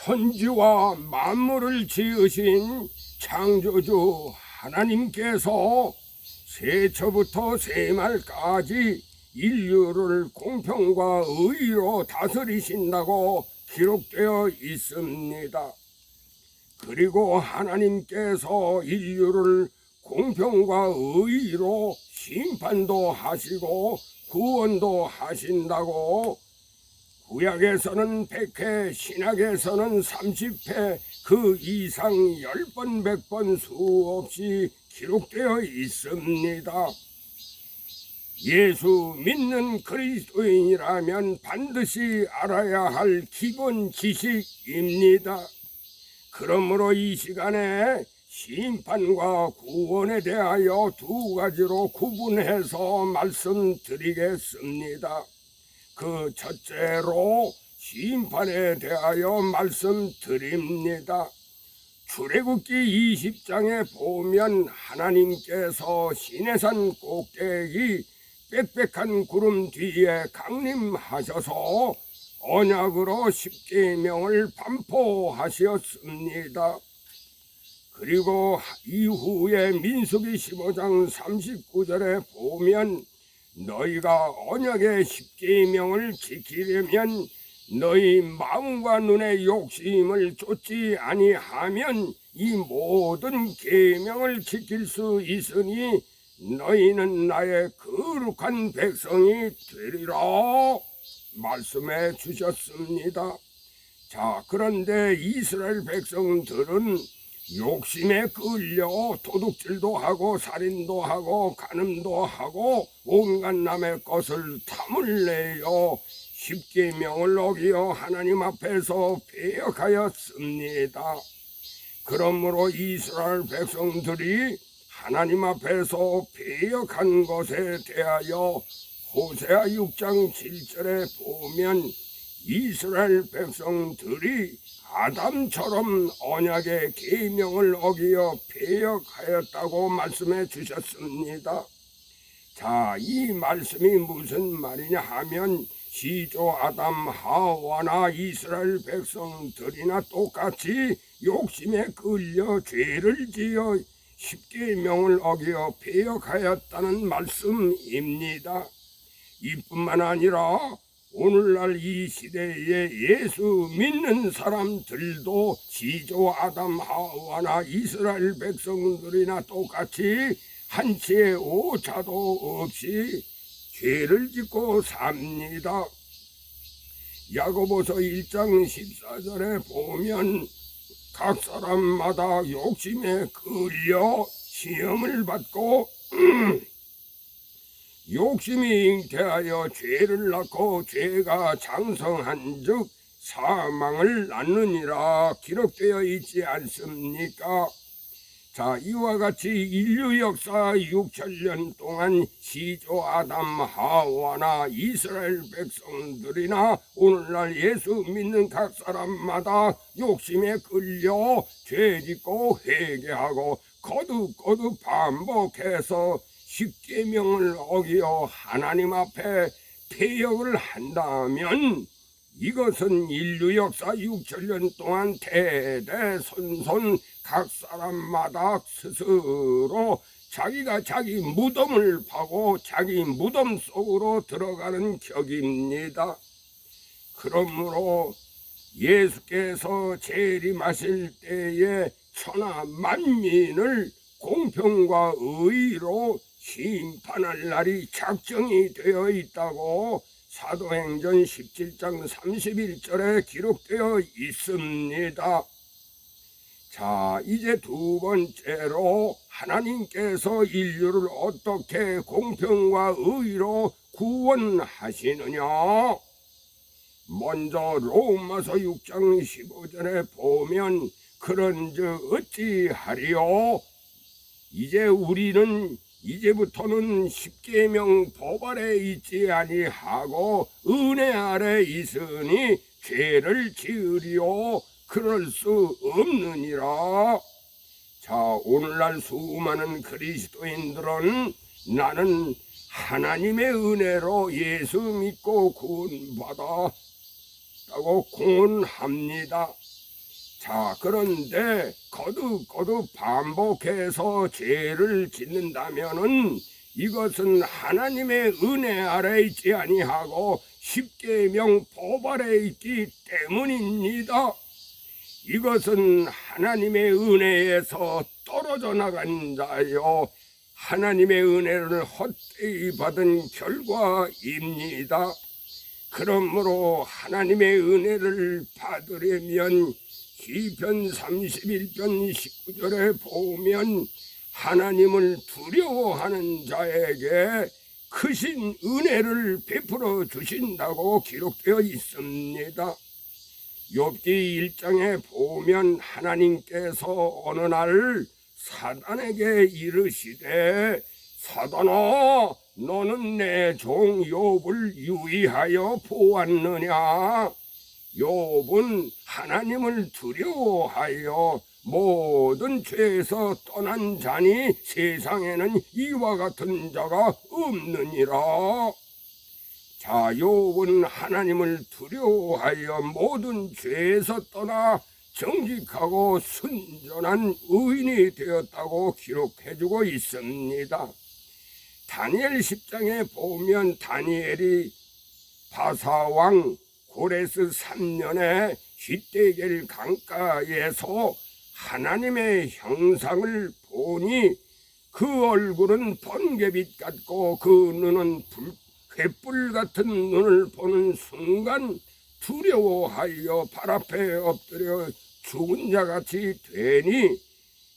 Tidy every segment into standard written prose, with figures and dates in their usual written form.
천지와 만물을 지으신 창조주 하나님께서 세초부터 세말까지 인류를 공평과 의로 다스리신다고 기록되어 있습니다. 그리고 하나님께서 인류를 공평과 의로 심판도 하시고 구원도 하신다고 구약에서는 100회, 신약에서는 30회, 그 이상 10번, 100번 수없이 기록되어 있습니다. 예수 믿는 그리스도인이라면 반드시 알아야 할 기본 지식입니다. 그러므로 이 시간에 심판과 구원에 대하여 두 가지로 구분해서 말씀드리겠습니다. 그 첫째로 심판에 대하여 말씀드립니다. 출애굽기 20장에 보면 하나님께서 시내산 꼭대기 빽빽한 구름 뒤에 강림하셔서 언약으로 십계명을 반포하셨습니다. 그리고 이후에 민수기 15장 39절에 보면 너희가 언약의 십계명을 지키려면 너희 마음과 눈의 욕심을 쫓지 아니하면 이 모든 계명을 지킬 수 있으니 너희는 나의 거룩한 백성이 되리라 말씀해 주셨습니다. 자, 그런데 이스라엘 백성들은 욕심에 끌려 도둑질도 하고 살인도 하고 간음도 하고 온갖 남의 것을 탐을 내어 십계명을 어기어 하나님 앞에서 배역하였습니다. 그러므로 이스라엘 백성들이 하나님 앞에서 배역한 것에 대하여 호세아 6장 7절에 보면 이스라엘 백성들이 아담처럼 언약의 계명을 어기어 배역하였다고 말씀해 주셨습니다. 자, 이 말씀이 무슨 말이냐 하면 시조 아담 하와나 이스라엘 백성들이나 똑같이 욕심에 끌려 죄를 지어 십계명을 어기어 배역하였다는 말씀입니다. 이뿐만 아니라 오늘날 이 시대에 예수 믿는 사람들도 시조 아담 하와나 이스라엘 백성들이나 똑같이 한치의 오차도 없이 죄를 짓고 삽니다. 야고보서 1장 14절에 보면 각 사람마다 욕심에 끌려 시험을 받고 욕심이 잉태하여 죄를 낳고 죄가 장성한즉 사망을 낳느니라 기록되어 있지 않습니까? 자, 이와 같이 인류 역사 6천년 동안 시조 아담 하와나 이스라엘 백성들이나 오늘날 예수 믿는 각 사람마다 욕심에 끌려 죄짓고 회개하고 거듭 반복해서 십계명을 어기어 하나님 앞에 패역을 한다면 이것은 인류 역사 6천년 동안 대대손손 각 사람마다 스스로 자기가 자기 무덤을 파고 자기 무덤 속으로 들어가는 격입니다. 그러므로 예수께서 재림하실 때에 천하 만민을 공평과 의로 심판할 날이 작정이 되어 있다고 사도행전 17장 31절에 기록되어 있습니다. 자, 이제 두 번째로 하나님께서 인류를 어떻게 공평과 의로 구원하시느냐. 먼저 로마서 6장 15절에 보면 그런즉 어찌하리요. 이제 우리는 이제부터는 십계명 법 아래 있지 아니하고 은혜 아래 있으니 죄를 지으리요 그럴 수 없느니라. 자, 오늘날 수많은 그리스도인들은 나는 하나님의 은혜로 예수 믿고 구원받았다고 공언합니다. 자, 그런데 거듭 반복해서 죄를 짓는다면은 이것은 하나님의 은혜 아래 있지 아니하고 십계명 법 아래 있기 때문입니다. 이것은 하나님의 은혜에서 떨어져 나간 자요, 하나님의 은혜를 헛되이 받은 결과입니다. 그러므로 하나님의 은혜를 받으려면 시편 31편 19절에 보면 하나님을 두려워하는 자에게 크신 은혜를 베풀어 주신다고 기록되어 있습니다. 욥기 1장에 보면 하나님께서 어느 날 사단에게 이르시되 사단아, 너는 내 종 욥을 유의하여 보았느냐? 욥은 하나님을 두려워하여 모든 죄에서 떠난 자니 세상에는 이와 같은 자가 없느니라. 자, 욥은 하나님을 두려워하여 모든 죄에서 떠나 정직하고 순전한 의인이 되었다고 기록해주고 있습니다. 다니엘 10장에 보면 다니엘이 바사왕 고레스 3년에 휘대겔 강가에서 하나님의 형상을 보니 그 얼굴은 번개빛 같고 그 눈은 횃불 같은 눈을 보는 순간 두려워하여 발 앞에 엎드려 죽은 자같이 되니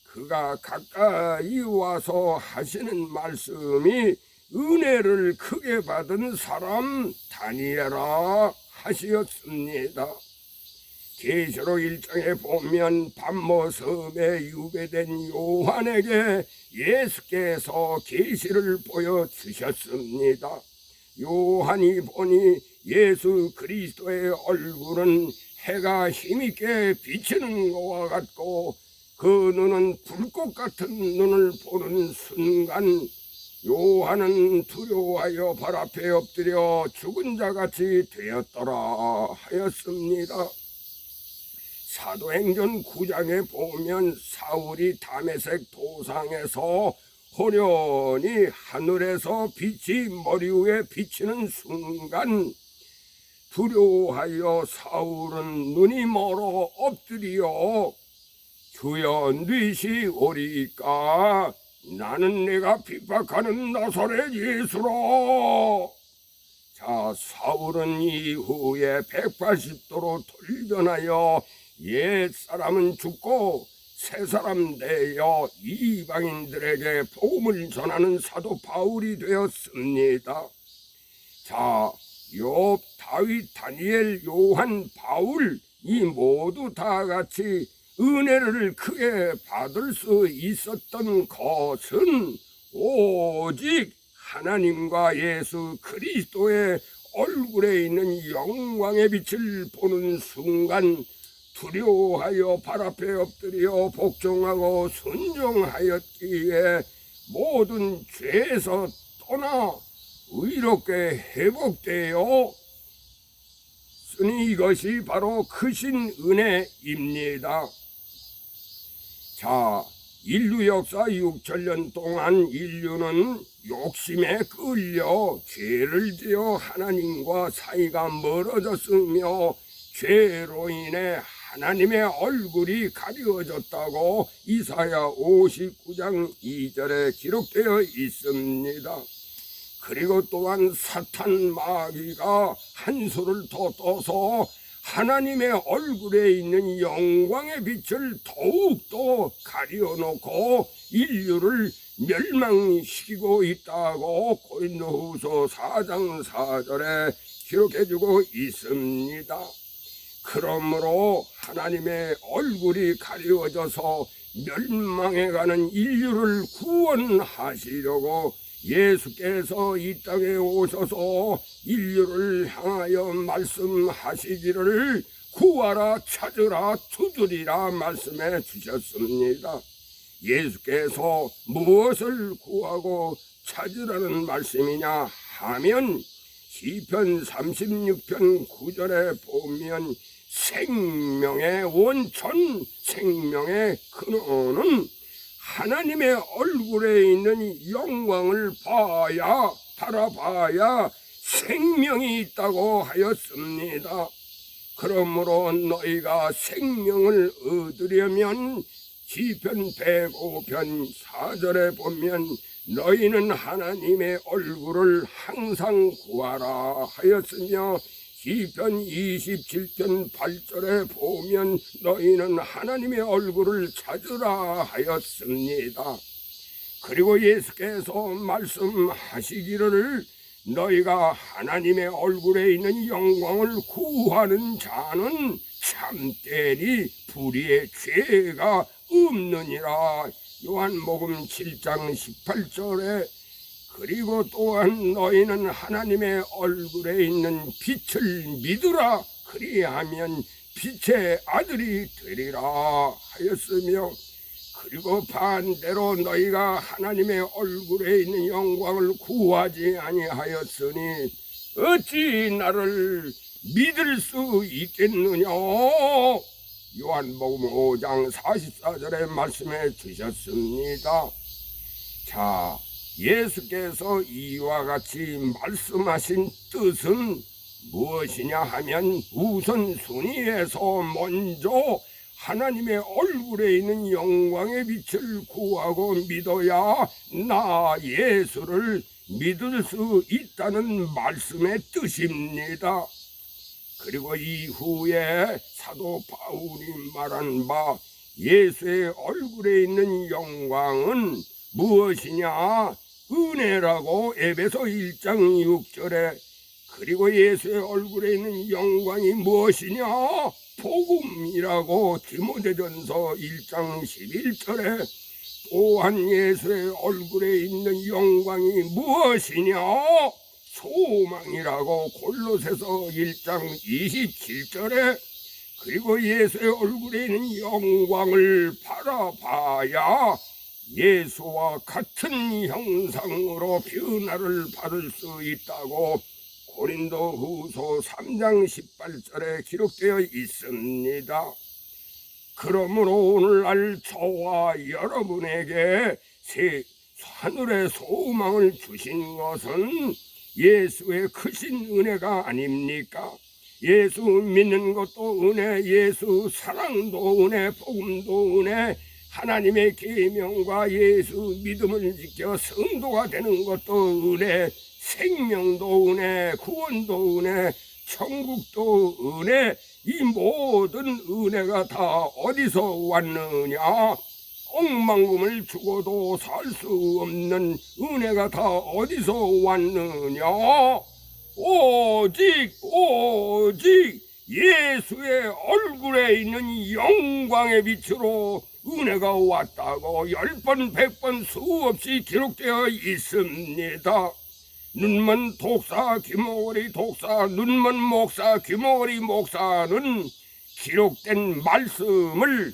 그가 가까이 와서 하시는 말씀이 은혜를 크게 받은 사람 다니엘아 하시었습니다. 계시록 1장에 보면 밤모 섬에 유배된 요한에게 예수께서 계시를 보여주셨습니다. 요한이 보니 예수 그리스도의 얼굴은 해가 힘있게 비치는 것과 같고 그 눈은 불꽃 같은 눈을 보는 순간 요한은 두려워하여 발 앞에 엎드려 죽은 자같이 되었더라 하였습니다. 사도행전 9장에 보면 사울이 다메섹 도상에서 호련히 하늘에서 빛이 머리 위에 비치는 순간 두려워하여 사울은 눈이 멀어 엎드려 주여 뉘시 오리까 나는 내가 핍박하는 나사렛 예수라. 자, 사울은 이후에 180도로 돌변하여 옛사람은 죽고 새사람 되어 이방인들에게 복음을 전하는 사도 바울이 되었습니다. 자, 욥, 다윗, 다니엘, 요한, 바울 이 모두 다 같이 은혜를 크게 받을 수 있었던 것은 오직 하나님과 예수 그리스도의 얼굴에 있는 영광의 빛을 보는 순간 두려워하여 발 앞에 엎드려 복종하고 순종하였기에 모든 죄에서 떠나 의롭게 회복되어 쓰니 이것이 바로 크신 은혜입니다. 자, 인류 역사 6천년 동안 인류는 욕심에 끌려 죄를 지어 하나님과 사이가 멀어졌으며 죄로 인해 하나님의 얼굴이 가려졌다고 이사야 59장 2절에 기록되어 있습니다. 그리고 또한 사탄 마귀가 한 수를 더 떠서 하나님의 얼굴에 있는 영광의 빛을 더욱더 가려놓고 인류를 멸망시키고 있다고 고린도후서 4장 4절에 기록해주고 있습니다. 그러므로 하나님의 얼굴이 가려져서 멸망해가는 인류를 구원하시려고 예수께서 이 땅에 오셔서 인류를 향하여 말씀하시기를 구하라 찾으라 두드리라 말씀해 주셨습니다. 예수께서 무엇을 구하고 찾으라는 말씀이냐 하면 시편 36편 9절에 보면 생명의 원천, 생명의 근원은 하나님의 얼굴에 있는 영광을 바라봐야 생명이 있다고 하였습니다. 그러므로 너희가 생명을 얻으려면 시편 105편 4절에 보면 너희는 하나님의 얼굴을 항상 구하라 하였으며 시편 27편 8절에 보면 너희는 하나님의 얼굴을 찾으라 하였습니다. 그리고 예수께서 말씀하시기를 너희가 하나님의 얼굴에 있는 영광을 구하는 자는 참되니 불의의 죄가 없느니라. 요한복음 7장 18절에 그리고 또한 너희는 하나님의 얼굴에 있는 빛을 믿으라. 그리하면 빛의 아들이 되리라 하였으며 그리고 반대로 너희가 하나님의 얼굴에 있는 영광을 구하지 아니하였으니 어찌 나를 믿을 수 있겠느냐. 요한복음 5장 44절에 말씀해 주셨습니다. 자, 예수께서 이와 같이 말씀하신 뜻은 무엇이냐 하면 우선순위에서 먼저 하나님의 얼굴에 있는 영광의 빛을 구하고 믿어야 나 예수를 믿을 수 있다는 말씀의 뜻입니다. 그리고 이후에 사도 바울이 말한 바 예수의 얼굴에 있는 영광은 무엇이냐? 은혜라고 에베소 1장 6절에 그리고 예수의 얼굴에 있는 영광이 무엇이냐? 복음이라고 디모데전서 1장 11절에 또한 예수의 얼굴에 있는 영광이 무엇이냐? 소망이라고 골로새서 1장 27절에 그리고 예수의 얼굴에 있는 영광을 바라봐야 예수와 같은 형상으로 변화를 받을 수 있다고 고린도후서 3장 18절에 기록되어 있습니다. 그러므로 오늘날 저와 여러분에게 하늘의 소망을 주신 것은 예수의 크신 은혜가 아닙니까? 예수 믿는 것도 은혜, 예수 사랑도 은혜, 복음도 은혜, 하나님의 계명과 예수 믿음을 지켜 성도가 되는 것도 은혜, 생명도 은혜, 구원도 은혜, 천국도 은혜, 이 모든 은혜가 다 어디서 왔느냐? 억만금을 주고도 살 수 없는 은혜가 다 어디서 왔느냐? 오직 예수의 얼굴에 있는 영광의 빛으로 은혜가 왔다고 10번 100번 수없이 기록되어 있습니다. 눈먼 독사 귀머거리 독사, 눈먼 목사 귀머거리 목사는 기록된 말씀을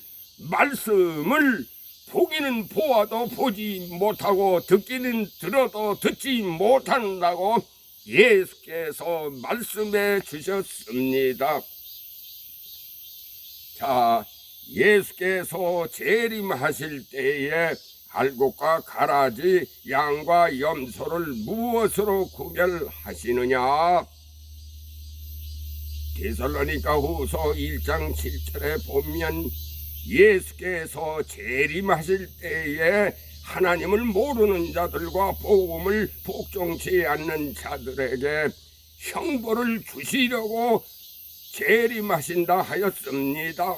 보기는 보아도 보지 못하고 듣기는 들어도 듣지 못한다고 예수께서 말씀해 주셨습니다. 자, 예수께서 재림하실 때에 알곡과 가라지, 양과 염소를 무엇으로 구별하시느냐? 데살로니가 후서 1장 7절에 보면 예수께서 재림하실 때에 하나님을 모르는 자들과 복음을 복종치 않는 자들에게 형벌을 주시려고 재림하신다 하였습니다.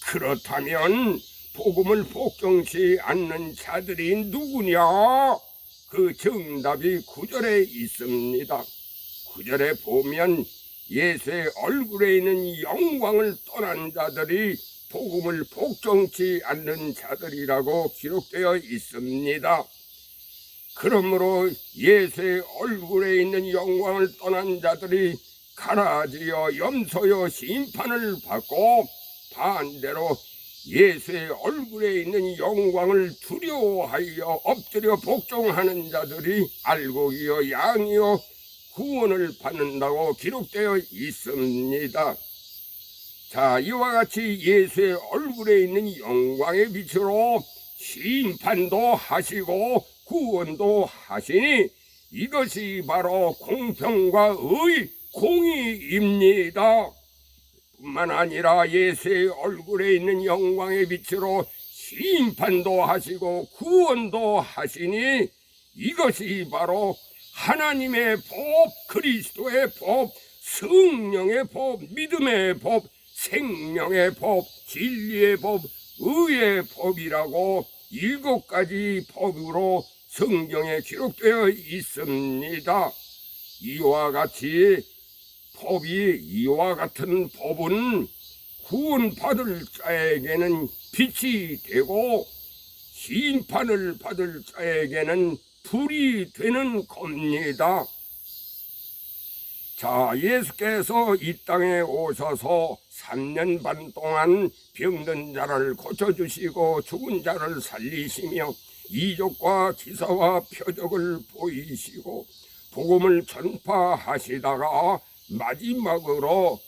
그렇다면 복음을 복종치 않는 자들이 누구냐? 그 정답이 9절에 있습니다. 9절에 보면 예수의 얼굴에 있는 영광을 떠난 자들이 복음을 복종치 않는 자들이라고 기록되어 있습니다. 그러므로 예수의 얼굴에 있는 영광을 떠난 자들이 가라지여 염소여 심판을 받고, 반대로 예수의 얼굴에 있는 영광을 두려워하여 엎드려 복종하는 자들이 알곡이요 양이요 구원을 받는다고 기록되어 있습니다. 자, 이와 같이 예수의 얼굴에 있는 영광의 빛으로 심판도 하시고 구원도 하시니 이것이 바로 공평과 공의입니다. 뿐만 아니라 예수의 얼굴에 있는 영광의 빛으로 심판도 하시고 구원도 하시니 이것이 바로 하나님의 법, 그리스도의 법, 성령의 법, 믿음의 법, 생명의 법, 진리의 법, 의의 법이라고 7가지 법으로 성경에 기록되어 있습니다. 이와 같은 법은 구원받을 자에게는 빛이 되고 심판을 받을 자에게는 불이 되는 겁니다. 자, 예수께서 이 땅에 오셔서 3년 반 동안 병든 자를 고쳐주시고 죽은 자를 살리시며 이적과 기사와 표적을 보이시고 복음을 전파하시다가 마지막으로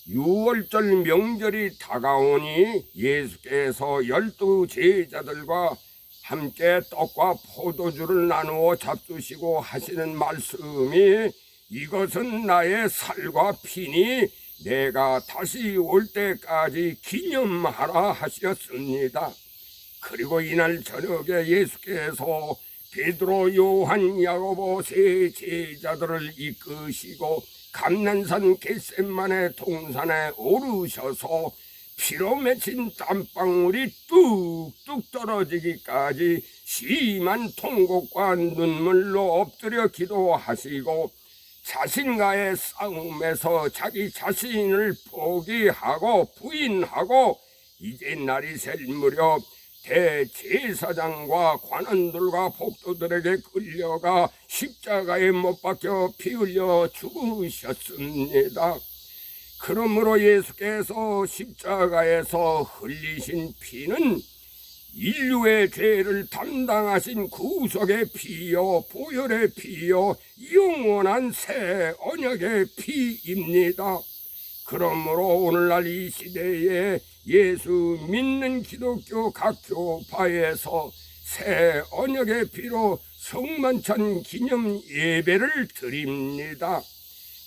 6월절 명절이 다가오니 예수께서 12 제자들과 함께 떡과 포도주를 나누어 잡수시고 하시는 말씀이 이것은 나의 살과 피니 내가 다시 올 때까지 기념하라 하셨습니다. 그리고 이날 저녁에 예수께서 베드로, 요한, 야고보 3 제자들을 이끄시고 감난산 겟셋마네 동산에 오르셔서 피로 맺힌 땀방울이 뚝뚝 떨어지기까지 심한 통곡과 눈물로 엎드려 기도하시고 자신과의 싸움에서 자기 자신을 포기하고 부인하고 이제 날이 셀 무렵 대제사장과 관원들과 복도들에게 끌려가 십자가에 못 박혀 피 흘려 죽으셨습니다. 그러므로 예수께서 십자가에서 흘리신 피는 인류의 죄를 담당하신 구속의 피요 보혈의 피요 영원한 새 언약의 피입니다. 그러므로 오늘날 이 시대에 예수 믿는 기독교 각 교파에서 새 언약의 피로 성만찬 기념 예배를 드립니다.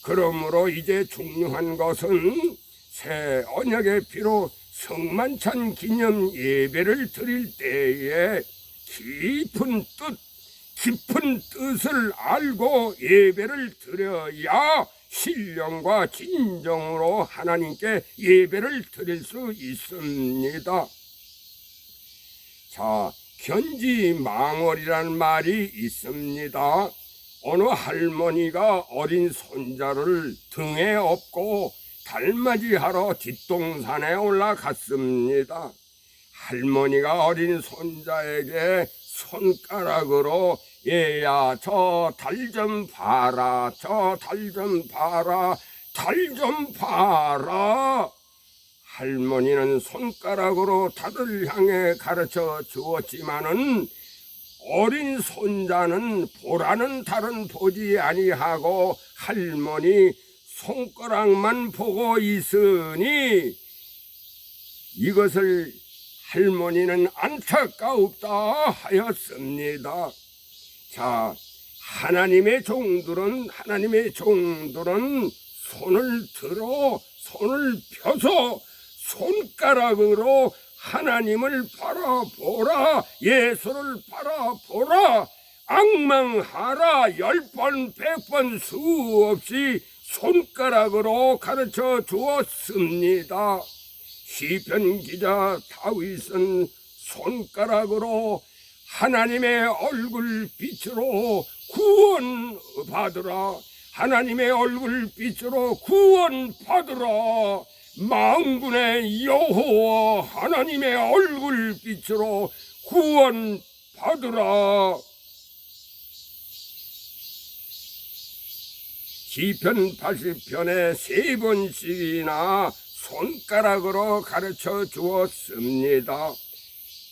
그러므로 이제 중요한 것은 새 언약의 피로 성만찬 기념 예배를 드릴 때에 깊은 뜻을 알고 예배를 드려야 신령과 진정으로 하나님께 예배를 드릴 수 있습니다. 자, 견지망월이라는 말이 있습니다. 어느 할머니가 어린 손자를 등에 업고 달맞이하러 뒷동산에 올라갔습니다. 할머니가 어린 손자에게 손가락으로 얘야 저 달 좀 봐라, 저 달 좀 봐라, 달 좀 봐라. 할머니는 손가락으로 달을 향해 가르쳐 주었지만은 어린 손자는 보라는 달은 보지 아니하고 할머니 손가락만 보고 있으니 이것을 할머니는 안타까웠다 하였습니다. 자, 하나님의 종들은 손을 펴서 손가락으로 하나님을 바라보라, 예수를 바라보라, 앙망하라, 10번 100번 수없이 손가락으로 가르쳐 주었습니다. 시편 기자 다윗은 손가락으로 하나님의 얼굴 빛으로 구원받으라, 하나님의 얼굴 빛으로 구원받으라, 만군의 여호와 하나님의 얼굴 빛으로 구원받으라. 시편 80편에 3번씩이나 손가락으로 가르쳐 주었습니다.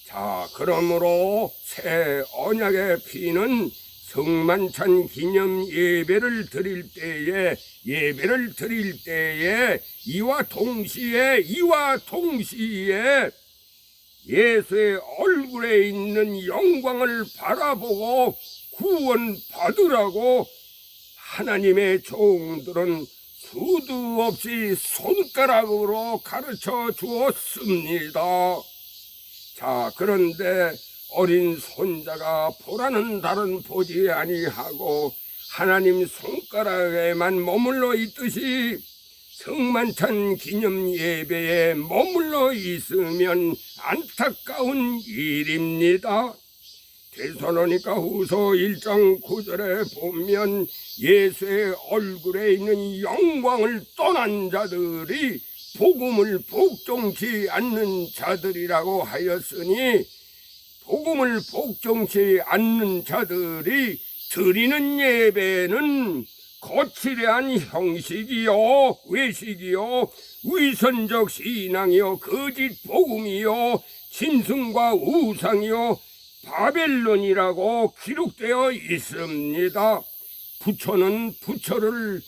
자, 그러므로 새 언약의 피는 성만찬 기념 예배를 드릴 때에 이와 동시에 예수의 얼굴에 있는 영광을 바라보고 구원 받으라고 하나님의 종들은 수도 없이 손가락으로 가르쳐 주었습니다. 자, 그런데 어린 손자가 보라는 달은 보지 아니하고 하나님 손가락에만 머물러 있듯이 성만찬 기념 예배에 머물러 있으면 안타까운 일입니다. 데살로니가 후서 1장 9절에 보면 예수의 얼굴에 있는 영광을 떠난 자들이 복음을 복종치 않는 자들이라고 하였으니, 복음을 복종치 않는 자들이 드리는 예배는 거칠한 형식이요, 외식이요, 위선적 신앙이요, 거짓 복음이요, 짐승과 우상이요, 바벨론이라고 기록되어 있습니다. 부처는 부처를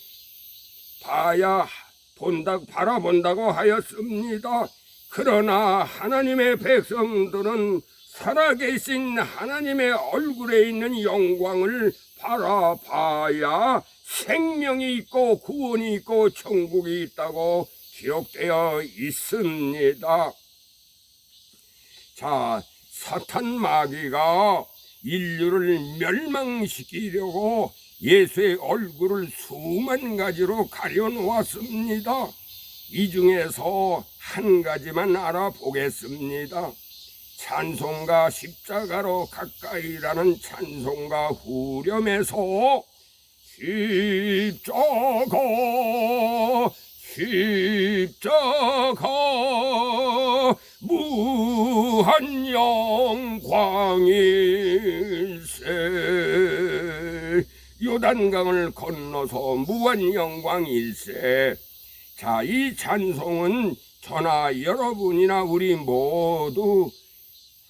바라본다고 하였습니다. 그러나 하나님의 백성들은 살아계신 하나님의 얼굴에 있는 영광을 바라봐야 생명이 있고 구원이 있고 천국이 있다고 기록되어 있습니다. 자, 사탄 마귀가 인류를 멸망시키려고 예수의 얼굴을 수만 가지로 가려놓았습니다. 이 중에서 한 가지만 알아보겠습니다. 찬송가 십자가로 가까이라는 찬송가 후렴에서 십자가 무한 영광일세, 요단강을 건너서 무한 영광일세. 자, 이 찬송은 저나 여러분이나 우리 모두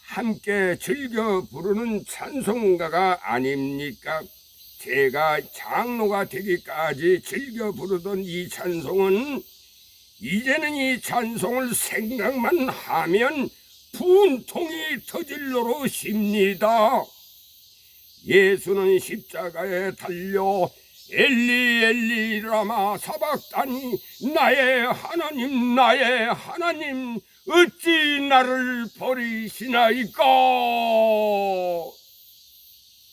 함께 즐겨 부르는 찬송가가 아닙니까? 제가 장로가 되기까지 즐겨 부르던 이 찬송은 이제는 이 찬송을 생각만 하면 분통이 터질 노릇입니다. 예수는 십자가에 달려 엘리 엘리 라마 사박다니, 나의 하나님 어찌 나를 버리시나이까.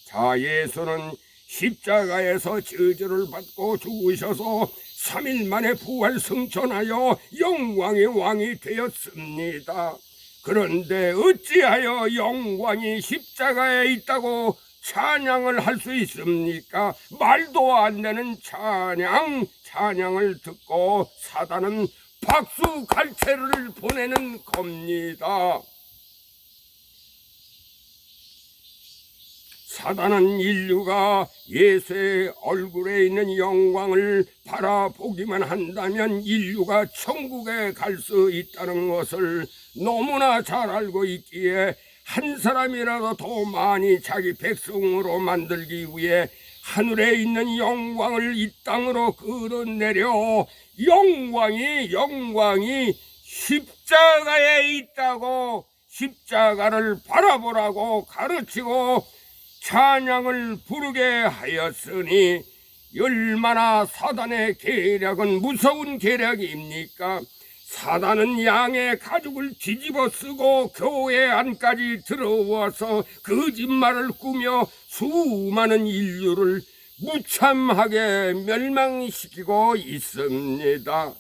자, 예수는 십자가에서 저주를 받고 죽으셔서 3일 만에 부활 승천하여 영광의 왕이 되었습니다. 그런데 어찌하여 영광이 십자가에 있다고 찬양을 할 수 있습니까? 말도 안 되는 찬양을 듣고 사단은 박수 갈채를 보내는 겁니다. 사단은 인류가 예수의 얼굴에 있는 영광을 바라보기만 한다면 인류가 천국에 갈 수 있다는 것을 너무나 잘 알고 있기에 한 사람이라도 더 많이 자기 백성으로 만들기 위해 하늘에 있는 영광을 이 땅으로 끌어내려 영광이 십자가에 있다고 십자가를 바라보라고 가르치고 찬양을 부르게 하였으니, 얼마나 사단의 계략은 무서운 계략입니까? 사단은 양의 가죽을 뒤집어 쓰고 교회 안까지 들어와서 거짓말을 꾸며 수많은 인류를 무참하게 멸망시키고 있습니다.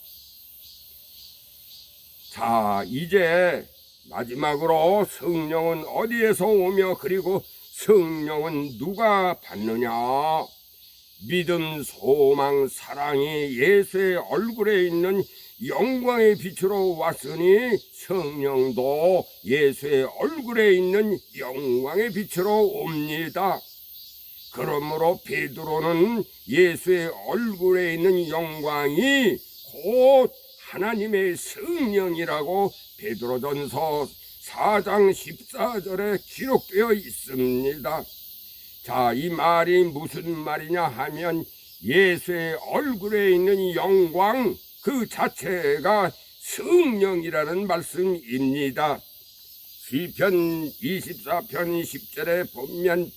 자, 이제 마지막으로 성령은 어디에서 오며 그리고 성령은 누가 받느냐? 믿음, 소망, 사랑이 예수의 얼굴에 있는 영광의 빛으로 왔으니 성령도 예수의 얼굴에 있는 영광의 빛으로 옵니다. 그러므로 베드로는 예수의 얼굴에 있는 영광이 곧 하나님의 성령이라고 베드로전서 4장 14절에 기록되어 있습니다. 자, 이 말이 무슨 말이냐 하면 예수의 얼굴에 있는 영광 그 자체가 성령이라는 말씀입니다. 시편 24편 10절에 보면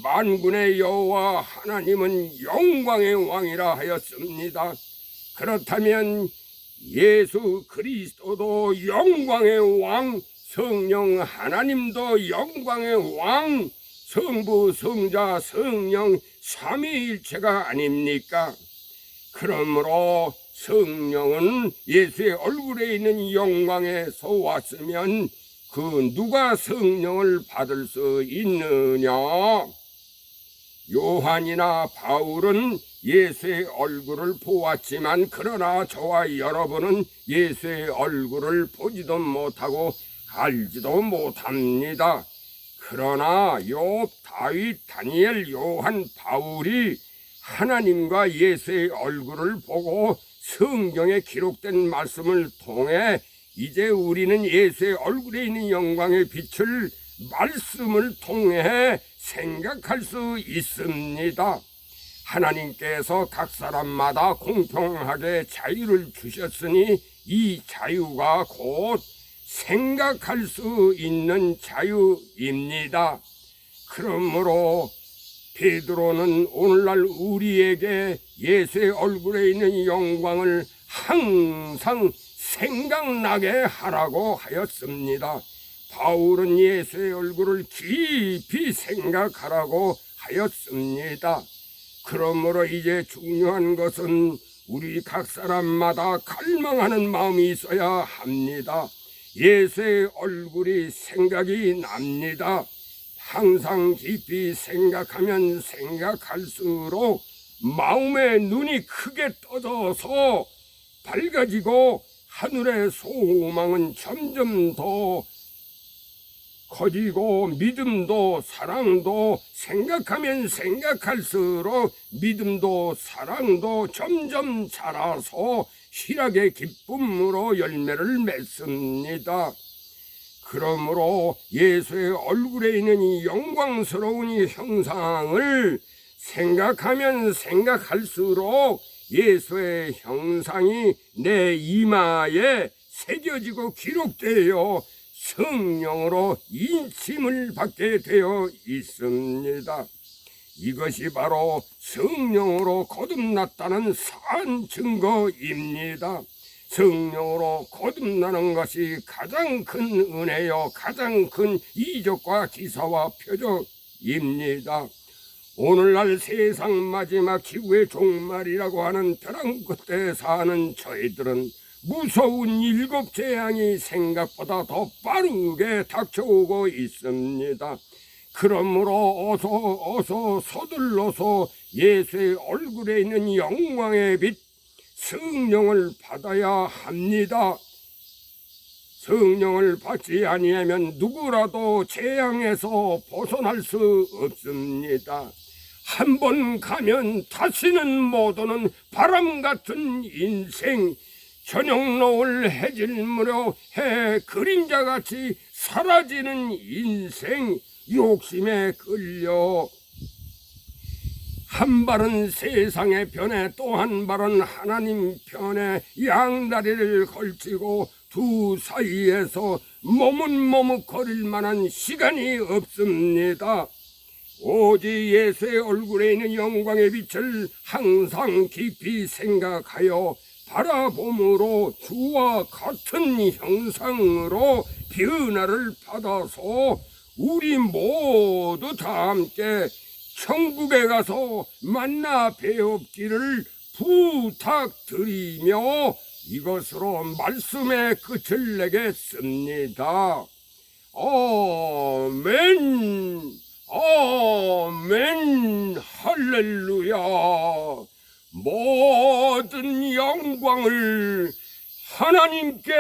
만군의 여호와 하나님은 영광의 왕이라 하였습니다. 그렇다면 예수 그리스도도 영광의 왕, 성령 하나님도 영광의 왕, 성부, 성자, 성령 삼위일체가 아닙니까? 그러므로 성령은 예수의 얼굴에 있는 영광에서 왔으면 그 누가 성령을 받을 수 있느냐? 요한이나 바울은 예수의 얼굴을 보았지만 그러나 저와 여러분은 예수의 얼굴을 보지도 못하고 알지도 못합니다. 그러나 욥, 다윗, 다니엘, 요한, 바울이 하나님과 예수의 얼굴을 보고 성경에 기록된 말씀을 통해 이제 우리는 예수의 얼굴에 있는 영광의 빛을 말씀을 통해 생각할 수 있습니다. 하나님께서 각 사람마다 공평하게 자유를 주셨으니 이 자유가 곧 생각할 수 있는 자유입니다. 그러므로 베드로는 오늘날 우리에게 예수의 얼굴에 있는 영광을 항상 생각나게 하라고 하였습니다. 바울은 예수의 얼굴을 깊이 생각하라고 하였습니다. 그러므로 이제 중요한 것은 우리 각 사람마다 갈망하는 마음이 있어야 합니다. 예수의 얼굴이 생각이 납니다. 항상 깊이 생각하면 생각할수록 마음의 눈이 크게 떠져서 밝아지고 하늘의 소망은 점점 더 커지고 믿음도 사랑도 생각하면 생각할수록 믿음도 사랑도 점점 자라서 희락의 기쁨으로 열매를 맺습니다. 그러므로 예수의 얼굴에 있는 이 영광스러운 이 형상을 생각하면 생각할수록 예수의 형상이 내 이마에 새겨지고 기록되어 성령으로 인침을 받게 되어 있습니다. 이것이 바로 성령으로 거듭났다는 산 증거입니다. 성령으로 거듭나는 것이 가장 큰 은혜요, 가장 큰 이적과 기사와 표적입니다. 오늘날 세상 마지막 기후의 종말이라고 하는 벼랑 끝에 사는 저희들은 무서운 일곱 재앙이 생각보다 더 빠르게 닥쳐오고 있습니다. 그러므로 어서 서둘러서 예수의 얼굴에 있는 영광의 빛 성령을 받아야 합니다. 성령을 받지 아니하면 누구라도 재앙에서 벗어날 수 없습니다. 한 번 가면 다시는 못 오는 바람 같은 인생, 저녁 노을 해질 무렵 해 그림자같이 사라지는 인생, 욕심에 끌려 한 발은 세상의 편에 또 한 발은 하나님 편에 양다리를 걸치고 두 사이에서 머뭇머뭇거릴 만한 시간이 없습니다. 오직 예수의 얼굴에 있는 영광의 빛을 항상 깊이 생각하여 바라봄으로 주와 같은 형상으로 변화를 받아서 우리 모두 다 함께 천국에 가서 만나 뵈옵기를 부탁드리며 이것으로 말씀의 끝을 내겠습니다. 아멘, 아멘, 할렐루야. 모든 영광을 하나님께